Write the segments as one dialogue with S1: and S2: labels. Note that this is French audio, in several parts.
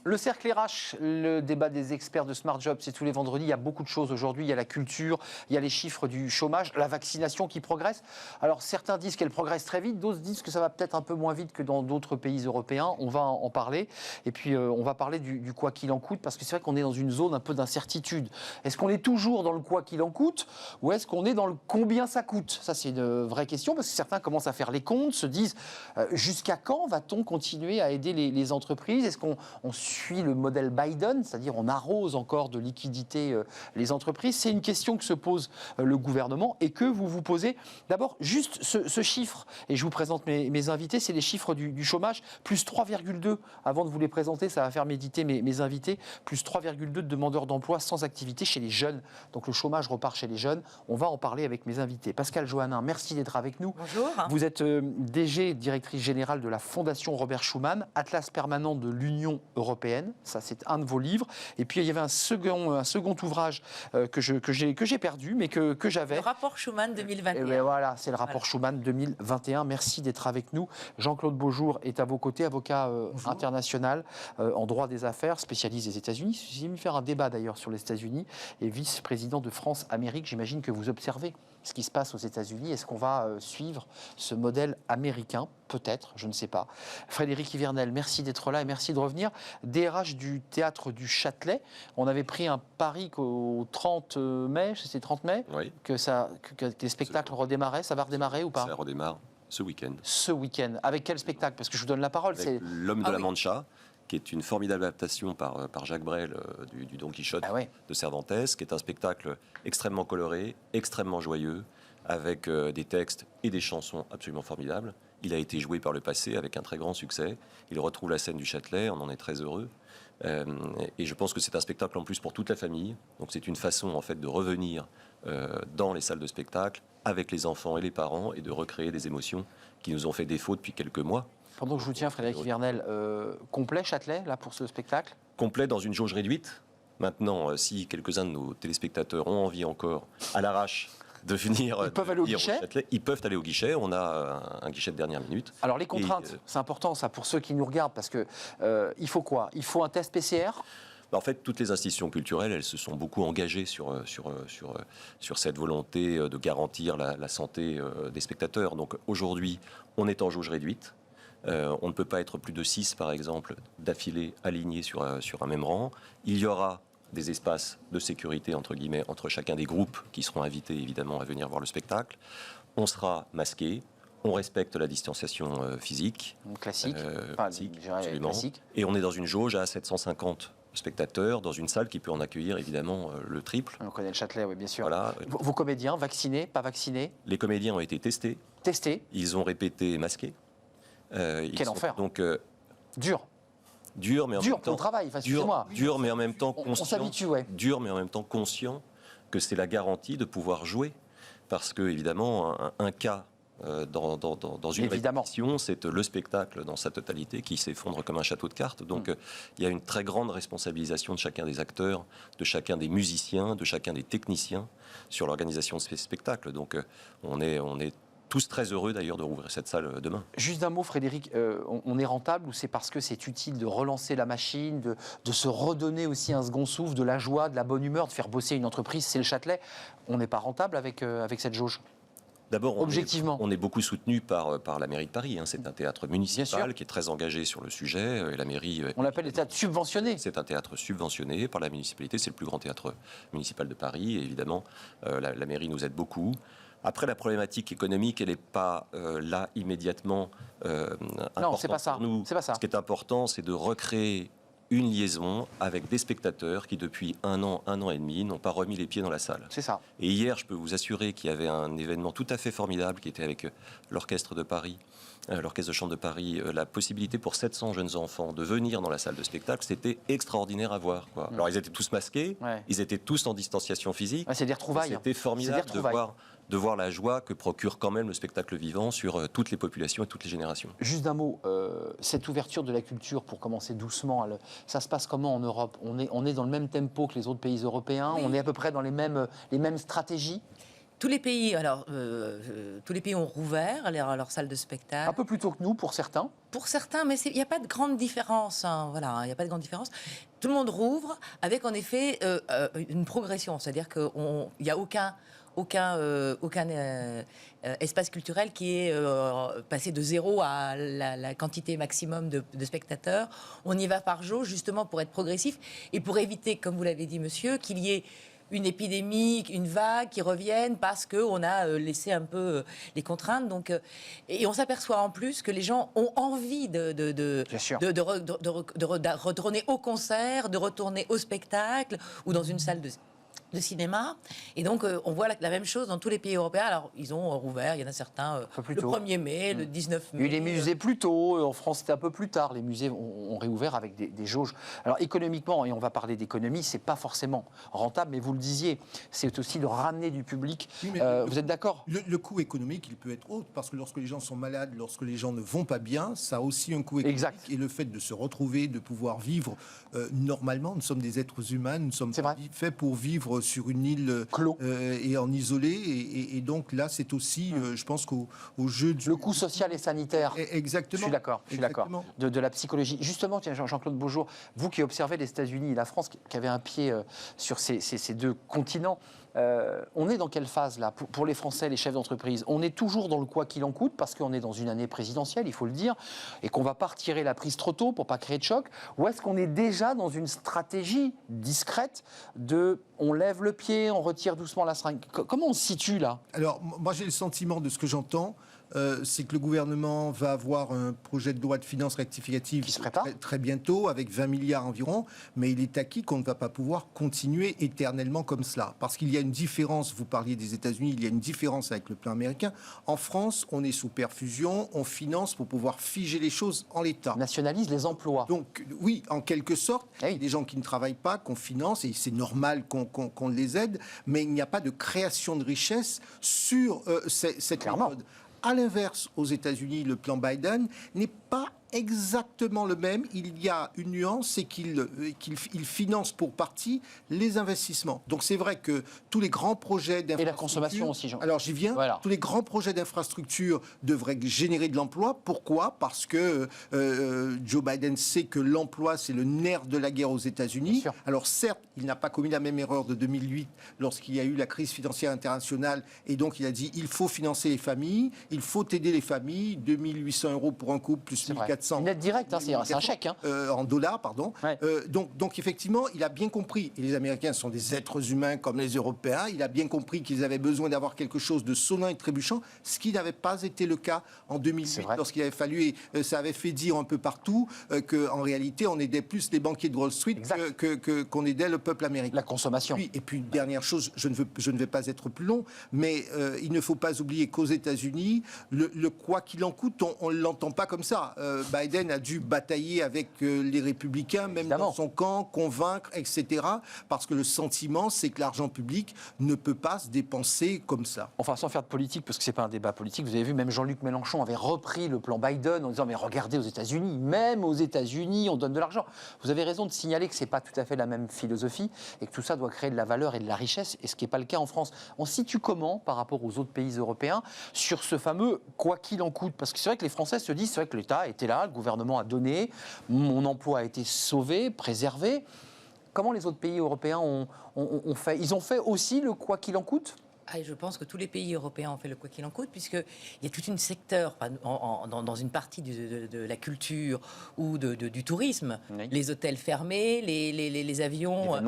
S1: Le cercle RH, le débat des experts de Smart Job, c'est tous les vendredis. Il y a beaucoup de choses aujourd'hui. Il y a la culture, il y a les chiffres du chômage, la vaccination qui progresse. Alors certains disent qu'elle progresse très vite, d'autres disent que ça va peut-être un peu moins vite que dans d'autres pays européens. On va en parler. Et puis on va parler du quoi qu'il en coûte, parce que c'est vrai qu'on est dans une zone un peu d'incertitude. Est-ce qu'on est toujours dans le quoi qu'il en coûte, ou est-ce qu'on est dans le combien ça coûte? Ça, c'est une vraie question, parce que certains commencent à faire les comptes, se disent jusqu'à quand va-t-on continuer à aider les entreprises? Est-ce qu'on suit le modèle Biden, c'est-à-dire on arrose encore de liquidités les entreprises? C'est une question que se pose le gouvernement et que vous vous posez. D'abord, juste ce chiffre, et je vous présente mes invités, c'est les chiffres du chômage, plus 3,2. Avant de vous les présenter, ça va faire méditer mes invités, plus 3,2 de demandeurs d'emploi sans activité chez les jeunes. Donc le chômage repart chez les jeunes. On va en parler avec mes invités. Pascale Joannin, merci d'être avec nous.
S2: Bonjour.
S1: Vous êtes DG, directrice générale de la Fondation Robert Schuman, Atlas permanent de l'Union européenne. Ça, c'est un de vos livres. Et puis, il y avait un second ouvrage que j'ai perdu, mais que j'avais.
S2: Le rapport Schuman 2021.
S1: Et voilà, c'est le rapport Schuman 2021. Merci d'être avec nous. Jean-Claude Beaujour est à vos côtés, avocat international en droit des affaires, spécialiste des États-Unis. J'ai mis faire un débat d'ailleurs sur les États-Unis et vice-président de France-Amérique. J'imagine que vous observez ce qui se passe aux États-Unis. Est-ce qu'on va suivre ce modèle américain? Peut-être, je ne sais pas. Frédéric Yvernel, merci d'être là et merci de revenir. DRH du Théâtre du Châtelet. On avait pris un pari qu'au 30 mai, c'est 30 mai,
S3: oui,
S1: que les spectacles redémarraient. Ça va redémarrer ou pas?
S3: Ça redémarre ce week-end.
S1: Ce week-end. Avec quel spectacle? Parce que je vous donne la parole.
S3: Avec L'Homme de la Mancha, qui est une formidable adaptation par Jacques Brel du Don Quichotte de Cervantes, qui est un spectacle extrêmement coloré, extrêmement joyeux, avec des textes et des chansons absolument formidables. Il a été joué par le passé avec un très grand succès. Il retrouve la scène du Châtelet, on en est très heureux. Et je pense que c'est un spectacle en plus pour toute la famille. Donc c'est une façon en fait de revenir dans les salles de spectacle avec les enfants et les parents et de recréer des émotions qui nous ont fait défaut depuis quelques mois.
S1: Pendant que je vous tiens, Frédéric Yvernel, complet Châtelet, là, pour ce spectacle?
S3: Complet dans une jauge réduite. Maintenant, si quelques-uns de nos téléspectateurs ont envie encore, à l'arrache, de venir...
S1: Ils peuvent aller au guichet?
S3: Ils peuvent aller au guichet. On a un guichet de dernière minute.
S1: Alors, les contraintes, c'est important, ça, pour ceux qui nous regardent, parce que il faut quoi? Il faut un test PCR?
S3: En fait, toutes les institutions culturelles, elles se sont beaucoup engagées sur cette volonté de garantir la santé des spectateurs. Donc aujourd'hui, on est en jauge réduite. On ne peut pas être plus de 6, par exemple, d'affilée alignés sur un même rang. Il y aura des espaces de sécurité, entre guillemets, entre chacun des groupes qui seront invités, évidemment, à venir voir le spectacle. On sera masqué. On respecte la distanciation physique.
S1: Classique.
S3: Absolument.
S1: Classique.
S3: Et on est dans une jauge à 750 spectateurs, dans une salle qui peut en accueillir, évidemment, le triple.
S1: On connaît le Châtelet, oui, bien sûr.
S3: Voilà.
S1: Vos comédiens, vaccinés, pas vaccinés?
S3: Les comédiens ont été testés.
S1: Testés.
S3: Ils ont répété masqués.
S1: Quel enfer.
S3: Donc,
S1: dur,
S3: mais en
S1: même temps...
S3: pour
S1: le travail, excusez-moi.
S3: Dur, mais en même temps conscient.
S1: On s'habitue, ouais.
S3: Dur, mais en même temps conscient que c'est la garantie de pouvoir jouer. Parce que, évidemment, un cas dans une répétition, c'est le spectacle dans sa totalité qui s'effondre comme un château de cartes. Donc, il y a une très grande responsabilisation de chacun des acteurs, de chacun des musiciens, de chacun des techniciens sur l'organisation de ce spectacle. Donc, on est tous très heureux d'ailleurs de rouvrir cette salle demain.
S1: Juste un mot, Frédéric, on est rentable ou c'est parce que c'est utile de relancer la machine, de se redonner aussi un second souffle, de la joie, de la bonne humeur, de faire bosser une entreprise? C'est le Châtelet. On n'est pas rentable avec cette jauge?
S3: D'abord,
S1: objectivement,
S3: on est beaucoup soutenu par la mairie de Paris. C'est un théâtre municipal qui est très engagé sur le sujet. Et la mairie,
S1: on l'appelle les théâtres subventionnés.
S3: C'est un théâtre subventionné par la municipalité. C'est le plus grand théâtre municipal de Paris. Et évidemment, la mairie nous aide beaucoup. Après, la problématique économique, elle n'est pas là immédiatement
S1: non, c'est pas ça.
S3: Nous.
S1: C'est pas ça.
S3: Ce qui est important, c'est de recréer une liaison avec des spectateurs qui, depuis un an et demi, n'ont pas remis les pieds dans la salle.
S1: C'est ça.
S3: Et hier, je peux vous assurer qu'il y avait un événement tout à fait formidable qui était avec l'Orchestre de Paris, l'Orchestre de Chambre de Paris, la possibilité pour 700 jeunes enfants de venir dans la salle de spectacle. C'était extraordinaire à voir, quoi. Alors, ils étaient tous masqués, ils étaient tous en distanciation physique.
S1: C'est des retrouvailles.
S3: C'était formidable de voir la joie que procure quand même le spectacle vivant sur toutes les populations et toutes les générations.
S1: Juste un mot, cette ouverture de la culture, pour commencer doucement, ça se passe comment en Europe? On est dans le même tempo que les autres pays européens? Oui. On est à peu près dans les mêmes stratégies?
S2: tous les pays, tous les pays ont rouvert leurs salles de spectacle.
S1: Un peu plus tôt que nous, pour certains.
S2: Pour certains, mais il n'y a pas de grande différence. Voilà, il n'y a pas de grande différence. Tout le monde rouvre avec, en effet, une progression. C'est-à-dire qu'il n'y a aucun espace culturel qui est passé de 0 à la quantité maximum de spectateurs. On y va par jour, justement, pour être progressif et pour éviter, comme vous l'avez dit, monsieur, qu'il y ait une épidémie, une vague qui revienne parce qu'on a laissé un peu les contraintes. Donc, et on s'aperçoit en plus que les gens ont envie de retourner au concert, de retourner au spectacle ou dans une salle de cinéma. Et donc, on voit la même chose dans tous les pays européens. Alors, ils ont rouvert, il y en a certains le 1er mai, le 19 mai.
S1: Et les musées plus tôt, en France c'était un peu plus tard, les musées ont réouvert avec des jauges. Alors économiquement, et on va parler d'économie, c'est pas forcément rentable, mais vous le disiez, c'est aussi de ramener du public. Oui, vous êtes d'accord ?
S4: Le coût économique, il peut être haut, parce que lorsque les gens sont malades, lorsque les gens ne vont pas bien, ça a aussi un coût économique. Exact. Et le fait de se retrouver, de pouvoir vivre normalement, nous sommes des êtres humains, nous sommes faits pour vivre sur une île et en isolé, et donc là c'est aussi, je pense qu'au jeu du...
S1: Le coût social et sanitaire.
S4: Exactement.
S1: Je suis d'accord, de la psychologie. Justement, tiens, Jean-Claude Beaujour, vous qui observez les États-Unis et la France, qui avait un pied sur ces deux continents, on est dans quelle phase là pour les Français, les chefs d'entreprise? On est toujours dans le quoi qu'il en coûte, parce qu'on est dans une année présidentielle, il faut le dire, et qu'on ne va pas retirer la prise trop tôt pour pas créer de choc, ou est-ce qu'on est déjà dans une stratégie discrète de on lève le pied, on retire doucement la seringue? Comment on se situe là?
S4: Alors moi j'ai le sentiment de ce que j'entends, c'est que le gouvernement va avoir un projet de loi de finances rectificative
S1: qui se prépare
S4: très bientôt, avec 20 milliards environ, mais il est acquis qu'on ne va pas pouvoir continuer éternellement comme cela. Parce qu'il y a une différence, vous parliez des États-Unis, il y a une différence avec le plan américain. En France, on est sous perfusion, on finance pour pouvoir figer les choses en l'état.
S1: On nationalise les emplois.
S4: Donc oui, en quelque sorte, des gens qui ne travaillent pas, qu'on finance, et c'est normal qu'on les aide, mais il n'y a pas de création de richesse sur cette méthode. À l'inverse, aux États-Unis, le plan Biden n'est pas exactement le même. Il y a une nuance, c'est qu'il finance pour partie les investissements. Donc c'est vrai que tous les grands projets d'infrastructure...
S1: Et la consommation aussi, Jean.
S4: Alors j'y viens. Voilà. Tous les grands projets d'infrastructure devraient générer de l'emploi. Pourquoi ? Parce que Joe Biden sait que l'emploi, c'est le nerf de la guerre aux États-Unis. Alors certes, il n'a pas commis la même erreur de 2008 lorsqu'il y a eu la crise financière internationale. Et donc il a dit, il faut financer les familles, il faut aider les familles. 2800 € pour un couple, plus 1400.
S1: Une aide directe, c'est un chèque.
S4: En dollars, pardon. Ouais. Donc effectivement, il a bien compris, et les Américains sont des êtres humains comme les Européens, il a bien compris qu'ils avaient besoin d'avoir quelque chose de sonnant et trébuchant, ce qui n'avait pas été le cas en 2008, lorsqu'il avait fallu, et ça avait fait dire un peu partout, qu'en réalité, on aidait plus les banquiers de Wall Street qu'on aidait le peuple américain.
S1: La consommation.
S4: Et puis, une dernière chose, je ne vais pas être plus long, mais il ne faut pas oublier qu'aux États-Unis, le quoi qu'il en coûte, on ne l'entend pas comme ça. Biden a dû batailler avec les républicains, même dans son camp, convaincre, etc. Parce que le sentiment, c'est que l'argent public ne peut pas se dépenser comme ça.
S1: Enfin, sans faire de politique, parce que ce n'est pas un débat politique, vous avez vu, même Jean-Luc Mélenchon avait repris le plan Biden en disant, mais regardez aux États-Unis, même aux États-Unis, on donne de l'argent. Vous avez raison de signaler que ce n'est pas tout à fait la même philosophie et que tout ça doit créer de la valeur et de la richesse, et ce qui n'est pas le cas en France. On se situe comment par rapport aux autres pays européens sur ce fameux quoi qu'il en coûte? Parce que c'est vrai que les Français se disent, c'est vrai que l'État était là, le gouvernement a donné, mon emploi a été sauvé, préservé. Comment les autres pays européens ont fait? Ils ont fait aussi le quoi qu'il en coûte?
S2: Je pense que tous les pays européens ont fait le quoi qu'il en coûte, puisqu'il y a tout un secteur, dans une partie de la culture ou du tourisme, les hôtels fermés, les avions...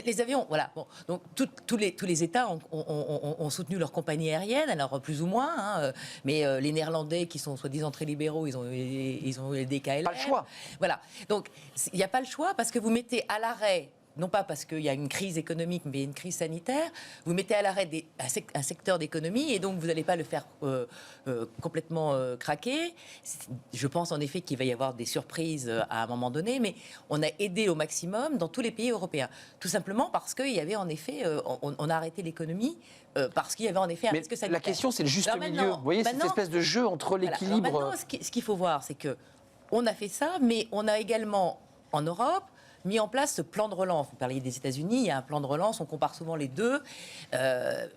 S2: Les avions, voilà. Bon, donc tous les États ont soutenu leur compagnie aérienne, alors plus ou moins, mais les Néerlandais, qui sont soi-disant très libéraux, ils ont eu des DKLR.
S1: Pas le choix.
S2: Voilà. Donc, il n'y a pas le choix, parce que vous mettez à l'arrêt... Non pas parce qu'il y a une crise économique, mais une crise sanitaire, vous mettez à l'arrêt un secteur d'économie et donc vous n'allez pas le faire complètement craquer. Je pense en effet qu'il va y avoir des surprises à un moment donné, mais on a aidé au maximum dans tous les pays européens. Tout simplement parce qu'il y avait en effet, on a arrêté l'économie parce qu'il y avait en effet un risque sanitaire.
S1: La question, c'est le juste milieu. Vous voyez, cette espèce de jeu entre l'équilibre...
S2: Maintenant, ce qu'il faut voir, c'est qu'on a fait ça, mais on a également, en Europe, mis en place ce plan de relance. Vous parliez des États-Unis, il y a un plan de relance, on compare souvent les deux.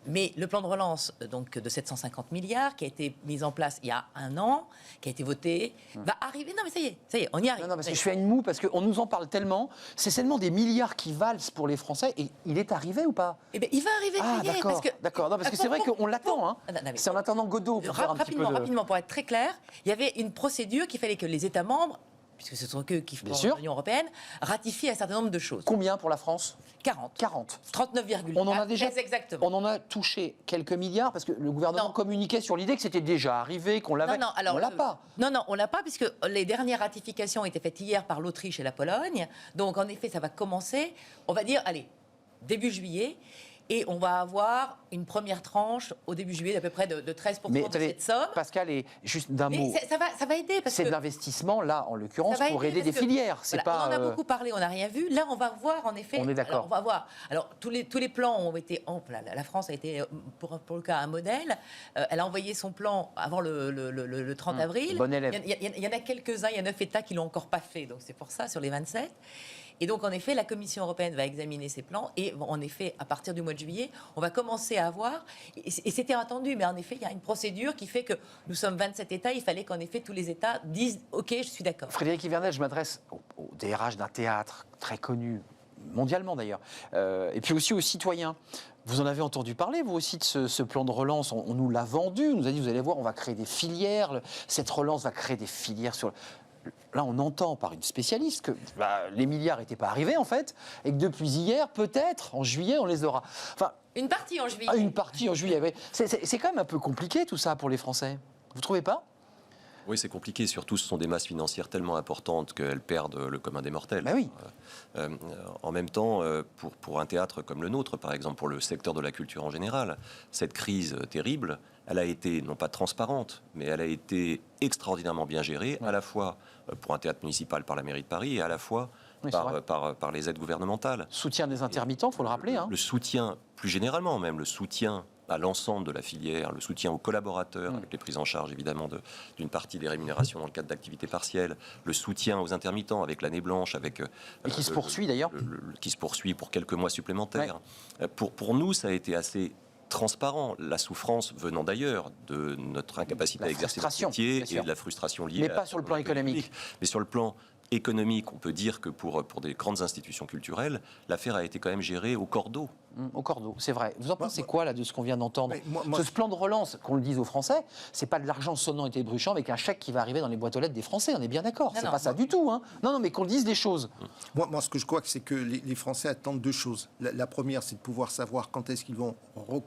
S2: Mais le plan de relance donc, de 750 milliards qui a été mis en place il y a un an, qui a été voté, va arriver. Non, mais ça y est, on y arrive.
S1: Non, parce que je fais une moue, parce qu'on nous en parle tellement. C'est tellement des milliards qui valsent pour les Français. Et il est arrivé ou pas?
S2: Eh bien, il va arriver.
S1: D'accord. Non, parce que c'est vrai qu'on l'attend. Hein. C'est en attendant Godot.
S2: Rapidement, pour être très clair, il y avait une procédure qu'il fallait que les États membres, puisque ce sont eux qui font l'Union européenne, ratifient un certain nombre de choses.
S1: Combien pour la France?
S2: 40.
S1: 39,4. On en a déjà.
S2: Exactement.
S1: On en a touché quelques milliards parce que le gouvernement communiquait sur l'idée que c'était déjà arrivé, qu'on l'avait. On l'a pas.
S2: Non, on l'a pas puisque les dernières ratifications ont été faites hier par l'Autriche et la Pologne. Donc en effet, ça va commencer. On va dire, allez, début juillet. Et on va avoir une première tranche au début juillet d'à peu près de 13% de cette somme.
S1: Pascal, juste d'un mot.
S2: Ça va aider.
S1: C'est de l'investissement, là, en l'occurrence, pour aider des filières.
S2: On en a beaucoup parlé, on n'a rien vu. Là, on va voir, en effet.
S1: On est d'accord.
S2: On va voir. Alors, tous les plans ont été... La France a été, pour le cas, un modèle. Elle a envoyé son plan avant le 30 avril.
S1: Bon élève.
S2: Il y en a quelques-uns, il y a 9 États qui ne l'ont encore pas fait. Donc, c'est pour ça, sur les 27. Et donc, en effet, la Commission européenne va examiner ces plans. Et en effet, à partir du mois de juillet, on va commencer à avoir... Et c'était attendu, mais en effet, il y a une procédure qui fait que nous sommes 27 États. Il fallait qu'en effet, tous les États disent « OK, je suis d'accord ».
S1: Frédéric Yvernel, je m'adresse au DRH d'un théâtre très connu, mondialement d'ailleurs, et puis aussi aux citoyens. Vous en avez entendu parler, vous aussi, de ce plan de relance. On nous l'a vendu, on nous a dit, vous allez voir, on va créer des filières. Cette relance va créer des filières sur... Là, on entend par une spécialiste que les milliards n'étaient pas arrivés, en fait, et que depuis hier, peut-être, en juillet, on les aura. Enfin,
S2: une partie en juillet.
S1: Une partie en juillet, oui. C'est quand même un peu compliqué, tout ça, pour les Français. Vous ne trouvez pas ?
S3: Oui, c'est compliqué. Surtout, ce sont des masses financières tellement importantes qu'elles perdent le commun des mortels.
S1: Ben oui.
S3: En même temps, pour un théâtre comme le nôtre, par exemple, pour le secteur de la culture en général, cette crise terrible, elle a été non pas transparente, mais elle a été extraordinairement bien gérée, à la fois pour un théâtre municipal par la mairie de Paris et à la fois par les aides gouvernementales.
S1: Soutien des intermittents, il faut le rappeler.
S3: Le soutien, plus généralement même, le soutien à l'ensemble de la filière, le soutien aux collaborateurs, avec les prises en charge évidemment d'une partie des rémunérations dans le cadre d'activités partielles, le soutien aux intermittents avec l'année blanche, avec
S1: et qui se poursuit d'ailleurs,
S3: qui se poursuit pour quelques mois supplémentaires. Ouais. Pour nous, ça a été assez transparent, la souffrance venant d'ailleurs de notre incapacité à exercer notre métier et de la frustration liée.
S1: Mais pas sur le plan économique.
S3: Mais sur le plan économique, on peut dire que pour des grandes institutions culturelles, l'affaire a été quand même gérée au cordeau.
S1: Au cordeau, c'est vrai. Vous en pensez quoi là de ce qu'on vient d'entendre? Ce plan de relance, qu'on le dise aux Français, c'est pas de l'argent sonnant et tébruchant avec un chèque qui va arriver dans les boîtes aux lettres des Français. On est bien d'accord. C'est pas ça du tout. Hein. Non, mais qu'on dise des choses.
S4: Moi, ce que je crois, c'est que les Français attendent deux choses. La première, c'est de pouvoir savoir quand est-ce qu'ils vont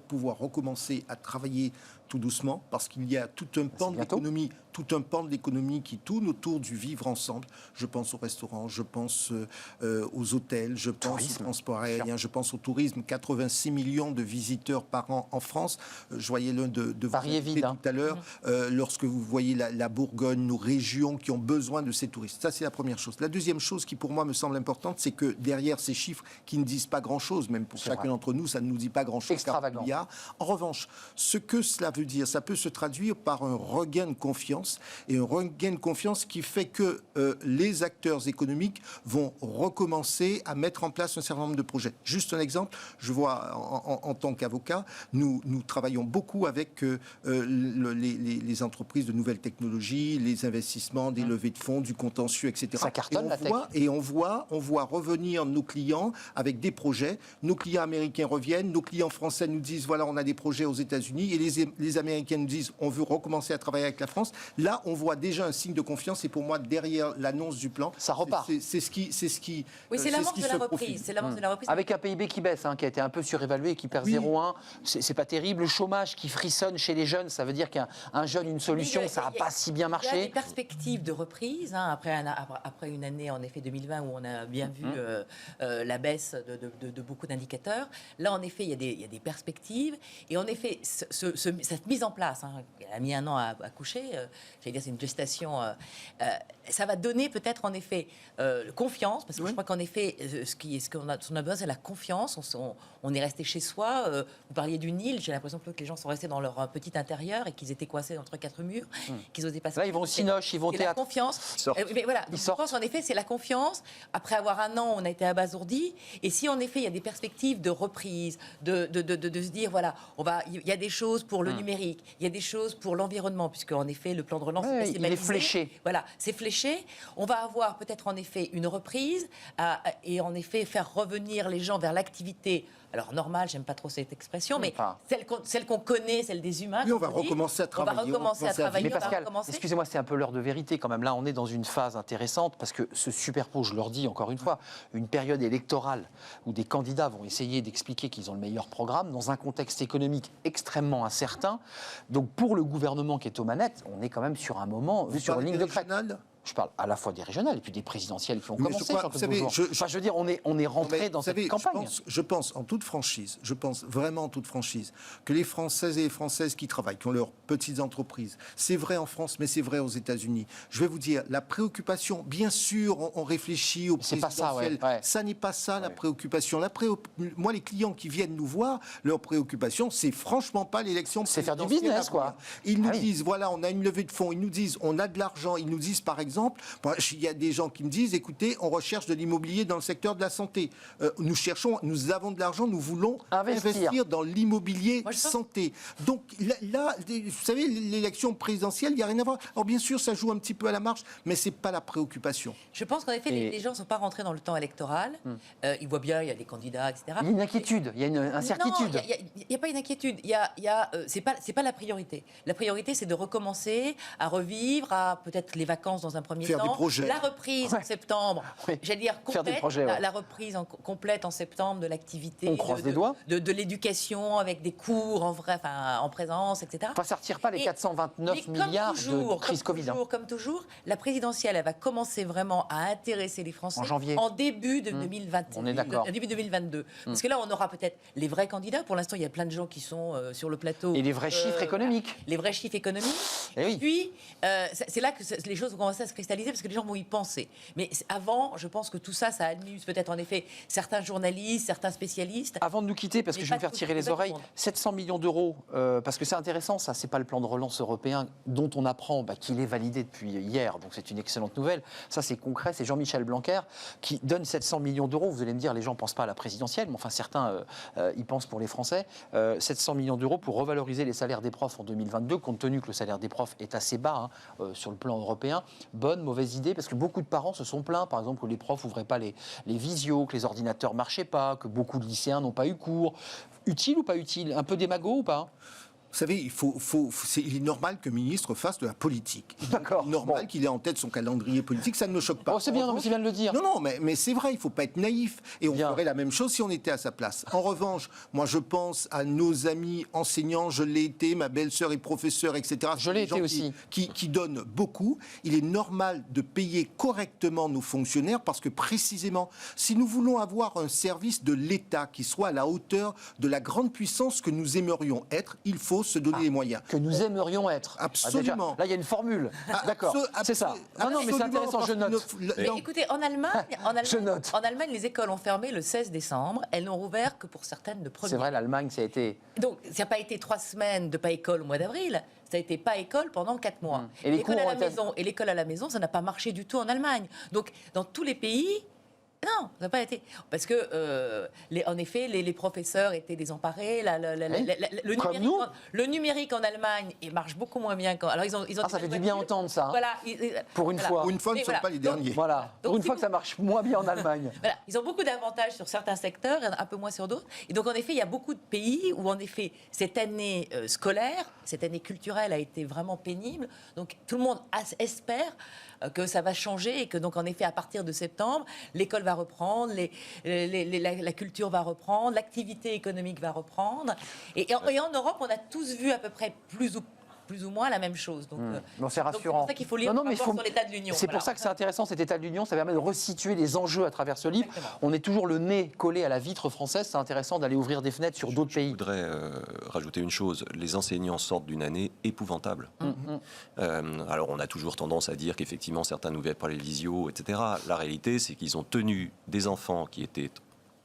S4: pouvoir recommencer à travailler tout doucement, parce qu'il y a tout un pan de l'économie, qui tourne autour du vivre ensemble. Je pense au restaurant, je pense aux hôtels, je pense au transport aérien, je pense au tourisme. 86 millions de visiteurs par an en France. Je voyais l'un de vous tout à l'heure, lorsque vous voyez la Bourgogne, nos régions qui ont besoin de ces touristes. Ça, c'est la première chose. La deuxième chose qui, pour moi, me semble importante, c'est que derrière ces chiffres qui ne disent pas grand-chose, même pour chacun d'entre nous, ça ne nous dit pas grand-chose.
S1: Extravagant.
S4: En revanche, ce que cela veut dire, ça peut se traduire par un regain de confiance, et un regain de confiance qui fait que les acteurs économiques vont recommencer à mettre en place un certain nombre de projets. Juste un exemple, je vois en tant qu'avocat, nous travaillons beaucoup avec les entreprises de nouvelles technologies, les investissements, des levées de fonds, du contentieux, etc.
S1: Ça cartonne, la tech.
S4: Et on voit revenir nos clients avec des projets. Nos clients américains reviennent, nos clients français nous disent, voilà, on a des projets aux États-Unis, et les Américains nous disent, on veut recommencer à travailler avec la France. Là, on voit déjà un signe de confiance, et pour moi, derrière l'annonce du plan,
S1: ça repart.
S4: C'est ce qui
S2: oui, c'est l'amorce de la reprise. C'est l'amorce de la reprise.
S1: Avec un PIB qui baisse, qui a été un peu surévalué, qui perd 0,1. C'est pas terrible. Le chômage qui frissonne chez les jeunes, ça veut dire qu'un jeune, une solution, ça n'a pas si bien marché.
S2: Il y a des perspectives de reprise, après une année, en effet, 2020, où on a bien vu la baisse de beaucoup d'indicateurs. Là, en effet, il y a des perspectives. Et en effet, ça cette mise en place, elle a mis 1 an à coucher, j'allais dire c'est une gestation, ça va donner peut-être en effet confiance, parce que je crois qu'en effet, ce qu'on a besoin, c'est la confiance. On est resté chez soi. Vous parliez d'une île, j'ai l'impression que les gens sont restés dans leur petit intérieur et qu'ils étaient coincés entre 4 murs, qu'ils n'osaient pas.
S1: Là, ils vont au Cinoche, ils vont au théâtre.
S2: La confiance. Mais voilà, je pense en effet, c'est la confiance. Après avoir 1 an, on a été abasourdi. Et si en effet, il y a des perspectives de reprise, de se dire, voilà, il y a des choses pour le numérique, il y a des choses pour l'environnement, puisque en effet, le plan de relance
S1: il est fléché.
S2: Voilà, c'est fléché. On va avoir peut-être en effet une reprise et en effet faire revenir les gens vers l'activité. Alors normale, j'aime pas trop cette expression, mais celle qu'on connaît, celle des humains.
S4: Oui, on va recommencer à travailler.
S2: On va recommencer à travailler.
S1: Mais Pascal, excusez-moi, c'est un peu l'heure de vérité quand même. Là, on est dans une phase intéressante parce que se superpose, je leur dis encore une fois, une période électorale où des candidats vont essayer d'expliquer qu'ils ont le meilleur programme dans un contexte économique extrêmement incertain. Donc pour le gouvernement qui est aux manettes, on est quand même sur un moment, sur une ligne de crête. Je parle à la fois des régionales et puis des présidentielles qui ont commencé. Je veux dire, on est rentré dans cette campagne.
S4: Je pense en toute franchise, je pense vraiment en toute franchise, que les Françaises et les Françaises qui travaillent, qui ont leurs petites entreprises, c'est vrai en France, mais c'est vrai aux États-Unis. Je vais vous dire, la préoccupation, bien sûr, on réfléchit au présidentiel. Ça n'est pas ça la préoccupation. Moi, les clients qui viennent nous voir, leur préoccupation, c'est franchement pas l'élection présidentielle.
S1: C'est faire du business, quoi.
S4: Ils nous disent, voilà, on a une levée de fonds. Ils nous disent, on a de l'argent. Ils nous disent, par exemple, il y a des gens qui me disent, écoutez, on recherche de l'immobilier dans le secteur de la santé. Nous avons de l'argent, nous voulons investir dans l'immobilier santé. Donc là, vous savez, l'élection présidentielle, il n'y a rien à voir. Alors bien sûr, ça joue un petit peu à la marge, mais ce n'est pas la préoccupation.
S2: Je pense qu'en effet, les gens ne sont pas rentrés dans le temps électoral. Ils voient bien, il y a des candidats, etc.
S1: Il y a une inquiétude, il y a une incertitude.
S2: Non, il n'y a pas une inquiétude. C'est pas la priorité. La priorité, c'est de recommencer à revivre, à peut-être les vacances dans un premier
S4: faire
S2: temps.
S4: Des projets.
S2: La reprise en septembre, j'allais dire complète, la reprise complète en septembre de l'activité.
S1: On croise des doigts.
S2: De l'éducation avec des cours en présence, etc.
S1: Ça ne retire pas les 429 milliards de crise Covid.
S2: Comme toujours, la présidentielle, elle va commencer vraiment à intéresser les Français
S1: en janvier.
S2: En début de 2021.
S1: On est d'accord.
S2: En début 2022. Parce que là, on aura peut-être les vrais candidats. Pour l'instant, il y a plein de gens qui sont sur le plateau.
S1: Et les vrais chiffres économiques.
S2: Les vrais chiffres économiques. Et puis, c'est là que les choses vont commencer à se cristalliser parce que les gens vont y penser. Mais avant, je pense que tout ça, ça amuse peut-être en effet certains journalistes, certains spécialistes.
S1: Avant de nous quitter, parce que je vais me faire tirer les oreilles, 700 millions d'euros, parce que c'est intéressant, ça, c'est pas le plan de relance européen dont on apprend qu'il est validé depuis hier, donc c'est une excellente nouvelle. Ça, c'est concret, c'est Jean-Michel Blanquer qui donne 700 millions d'euros. Vous allez me dire, les gens ne pensent pas à la présidentielle, mais enfin certains y pensent pour les Français. 700 millions d'euros pour revaloriser les salaires des profs en 2022, compte tenu que le salaire des profs est assez bas sur le plan européen. Bonne, mauvaise idée, parce que beaucoup de parents se sont plaints, par exemple, que les profs n'ouvraient pas les visios, que les ordinateurs ne marchaient pas, que beaucoup de lycéens n'ont pas eu cours. Utile ou pas utile? Un peu démago ou pas?
S4: Vous savez, il est normal que le ministre fasse de la politique.
S1: D'accord.
S4: Il est normal qu'il ait en tête son calendrier politique, ça ne me choque pas.
S1: Oh, c'est bien, c'est bien de le dire.
S4: Non, mais c'est vrai, il ne faut pas être naïf. Et on ferait la même chose si on était à sa place. En revanche, moi je pense à nos amis enseignants, je l'ai été, ma belle-sœur est professeure, etc.
S1: Je l'ai été aussi.
S4: Qui donnent beaucoup. Il est normal de payer correctement nos fonctionnaires parce que précisément, si nous voulons avoir un service de l'État qui soit à la hauteur de la grande puissance que nous aimerions être, il faut se donner les moyens.
S1: Que nous aimerions être.
S4: Absolument.
S1: Là, il y a une formule. D'accord, c'est ça. Non, mais c'est intéressant, je note.
S2: Mais écoutez, en Allemagne, les écoles ont fermé le 16 décembre. Elles n'ont rouvert que pour certaines de premier.
S1: C'est vrai, l'Allemagne, ça a été...
S2: Donc, ça n'a pas été 3 semaines de pas école au mois d'avril. Ça a été pas école pendant 4 mois.
S1: Et l'école
S2: à la maison, ça n'a pas marché du tout en Allemagne. Donc, dans tous les pays... Non, ça n'a pas été. Parce que, en effet, les professeurs étaient désemparés. Le numérique en Allemagne marche beaucoup moins bien. Alors, ils ont
S1: ça fait du bien entendre ça.
S2: Voilà,
S1: pour une fois.
S4: Pour une fois, nous ne sommes pas les derniers.
S1: Voilà. Pour une fois que ça marche moins bien en Allemagne.
S2: Voilà. Ils ont beaucoup d'avantages sur certains secteurs, un peu moins sur d'autres. Et donc, en effet, il y a beaucoup de pays où, en effet, cette année scolaire, cette année culturelle a été vraiment pénible. Donc, tout le monde espère que ça va changer et que donc en effet à partir de septembre l'école va reprendre, la culture va reprendre, l'activité économique va reprendre et en Europe on a tous vu à peu près plus ou plus ou moins la même chose. Donc,
S1: c'est rassurant.
S2: C'est pour ça qu'il faut lire le rapport sur l'état de l'Union.
S1: C'est pour ça que c'est intéressant cet état de l'Union, ça permet de resituer les enjeux à travers ce livre.
S2: Exactement.
S1: On est toujours le nez collé à la vitre française, c'est intéressant d'aller ouvrir des fenêtres sur d'autres pays.
S3: Je voudrais rajouter une chose, les enseignants sortent d'une année épouvantable. Alors on a toujours tendance à dire qu'effectivement certains n'ouvraient pas les visios, etc. La réalité c'est qu'ils ont tenu des enfants qui étaient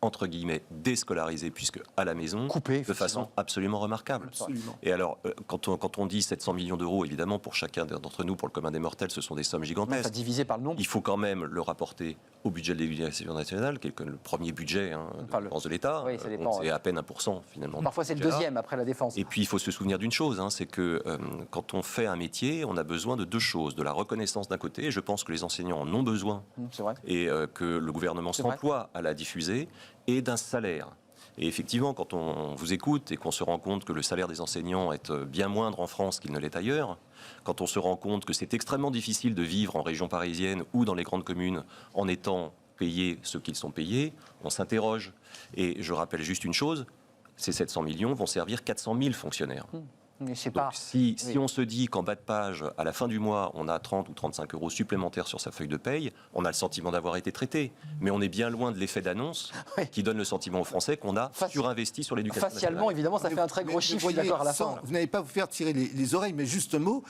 S3: entre guillemets déscolarisés puisque à la maison,
S1: coupés
S3: de façon absolument remarquable.
S4: Absolument.
S3: Et alors, quand on dit 700 millions d'euros, évidemment, pour chacun d'entre nous, pour le commun des mortels, ce sont des sommes gigantesques.
S1: Ça divisé par le nombre.
S3: Il faut quand même le rapporter au budget de l'éducation nationale, qui est le premier budget de dépense de l'État.
S1: Oui, ça dépend,
S3: c'est à peine 1% finalement.
S1: Parfois c'est le deuxième après la défense.
S3: Et puis il faut se souvenir d'une chose, c'est que quand on fait un métier, on a besoin de deux choses, de la reconnaissance d'un côté, et je pense que les enseignants en ont besoin,
S1: c'est vrai.
S3: et que le gouvernement s'emploie à la diffuser, et d'un salaire. Et effectivement, quand on vous écoute et qu'on se rend compte que le salaire des enseignants est bien moindre en France qu'il ne l'est ailleurs, quand on se rend compte que c'est extrêmement difficile de vivre en région parisienne ou dans les grandes communes en étant payés ce qu'ils sont payés, on s'interroge. Et je rappelle juste une chose, ces 700 millions vont servir 400 000 fonctionnaires.
S1: Mais
S3: Donc, si on se dit qu'en bas de page, à la fin du mois, on a 30 ou 35 euros supplémentaires sur sa feuille de paye, on a le sentiment d'avoir été traité. Mais on est bien loin de l'effet d'annonce qui donne le sentiment aux Français qu'on a surinvesti sur l'éducation nationale.
S1: Facialement, évidemment, ça fait un très gros chiffre, je suis d'accord à la fin.
S4: Vous n'allez pas vous faire tirer les oreilles, mais justement,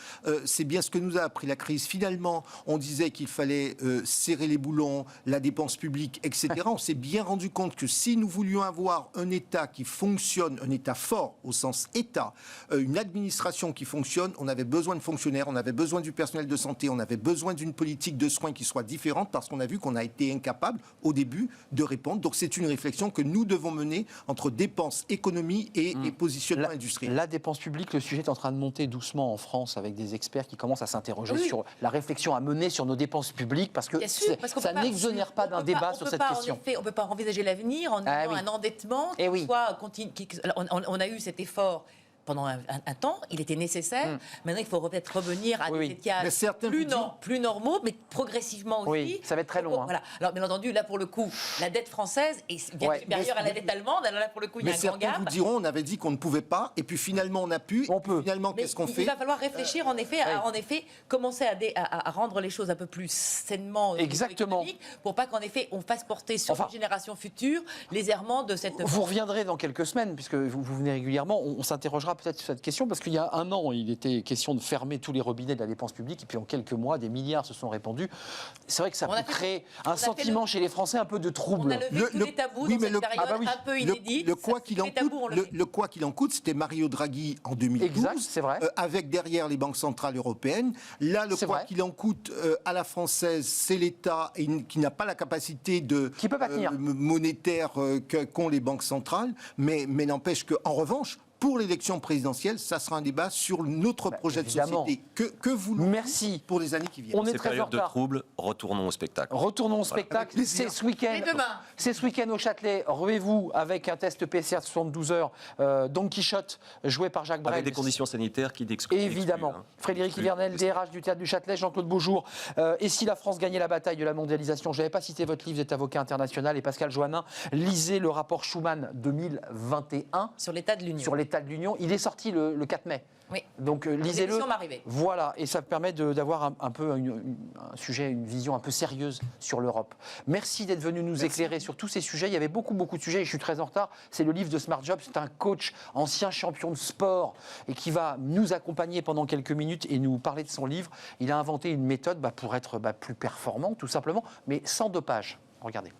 S4: c'est bien ce que nous a appris la crise. Finalement, on disait qu'il fallait serrer les boulons, la dépense publique, etc. On s'est bien rendu compte que si nous voulions avoir un État qui fonctionne, un État fort au sens État, une administration qui fonctionne, on avait besoin de fonctionnaires, on avait besoin du personnel de santé, on avait besoin d'une politique de soins qui soit différente parce qu'on a vu qu'on a été incapable au début de répondre. Donc c'est une réflexion que nous devons mener entre dépenses, économie et positionnement industriel.
S1: La dépense publique, le sujet est en train de monter doucement en France avec des experts qui commencent à s'interroger sur la réflexion à mener sur nos dépenses publiques parce que ça n'exonère pas d'un débat sur cette question.
S2: On ne peut pas envisager l'avenir en ayant un endettement qui soit continu. On a eu cet effort pendant un temps, il était nécessaire. Maintenant, il faut peut-être revenir à des étiages plus normaux, mais progressivement aussi.
S1: Oui, ça va être très long.
S2: Voilà. Alors, bien entendu, là, pour le coup, la dette française est bien supérieure à la dette allemande. Alors là, pour le coup, il y a un grand gap.
S4: Certains vous diront, on avait dit qu'on ne pouvait pas, et puis finalement, on a pu. Finalement, qu'est-ce qu'on fait ?
S2: Il va falloir réfléchir, en effet, commencer à rendre les choses un peu plus sainement économiques, pour pas qu'en effet, on fasse porter sur les générations futures les errements de cette...
S1: Vous reviendrez dans quelques semaines, puisque vous venez régulièrement, on s'interrogera peut-être sur cette question, parce qu'il y a un an, il était question de fermer tous les robinets de la dépense publique, et puis en quelques mois, des milliards se sont répandus. C'est vrai que ça peut créer un sentiment chez les Français un peu de trouble.
S2: On a levé tous les tabous dans cette période un peu inédite.
S4: Le quoi qu'il en coûte, c'était Mario Draghi en 2012,
S1: exact, c'est vrai.
S4: Avec derrière les banques centrales européennes. Là, le quoi qu'il en coûte à la française, c'est l'État qui n'a pas la capacité monétaire qu'ont les banques centrales, mais n'empêche qu'en revanche, pour l'élection présidentielle, ça sera un débat sur notre projet de société. Que voulons-nous pour les années qui viennent ?
S1: On est très
S3: période de trouble, retournons au spectacle.
S1: Retournons au spectacle. C'est ce week-end. C'est ce week-end au Châtelet. Ruez-vous avec un test PCR de 72 heures. Don Quichotte, joué par Jacques Brel.
S3: Avec des conditions sanitaires qui excluent.
S1: Évidemment. Frédéric Hivernel, DRH du Théâtre du Châtelet, Jean-Claude Beaujour. Et si la France gagnait la bataille de la mondialisation ? Je n'avais pas cité votre livre, vous êtes avocat international. Et Pascal Joannin, lisez le rapport Schuman 2021.
S2: Sur l'état de l'Union.
S1: De l'Union. Il est sorti le 4 mai.
S2: Oui.
S1: Donc lisez-le.
S2: Voilà,
S1: et ça permet d'avoir un peu un sujet, une vision un peu sérieuse sur l'Europe. Merci d'être venu nous éclairer sur tous ces sujets. Il y avait beaucoup de sujets et je suis très en retard. C'est le livre de Smart Job. C'est un coach, ancien champion de sport et qui va nous accompagner pendant quelques minutes et nous parler de son livre. Il a inventé une méthode pour être plus performant, tout simplement, mais sans dopage. Regardez.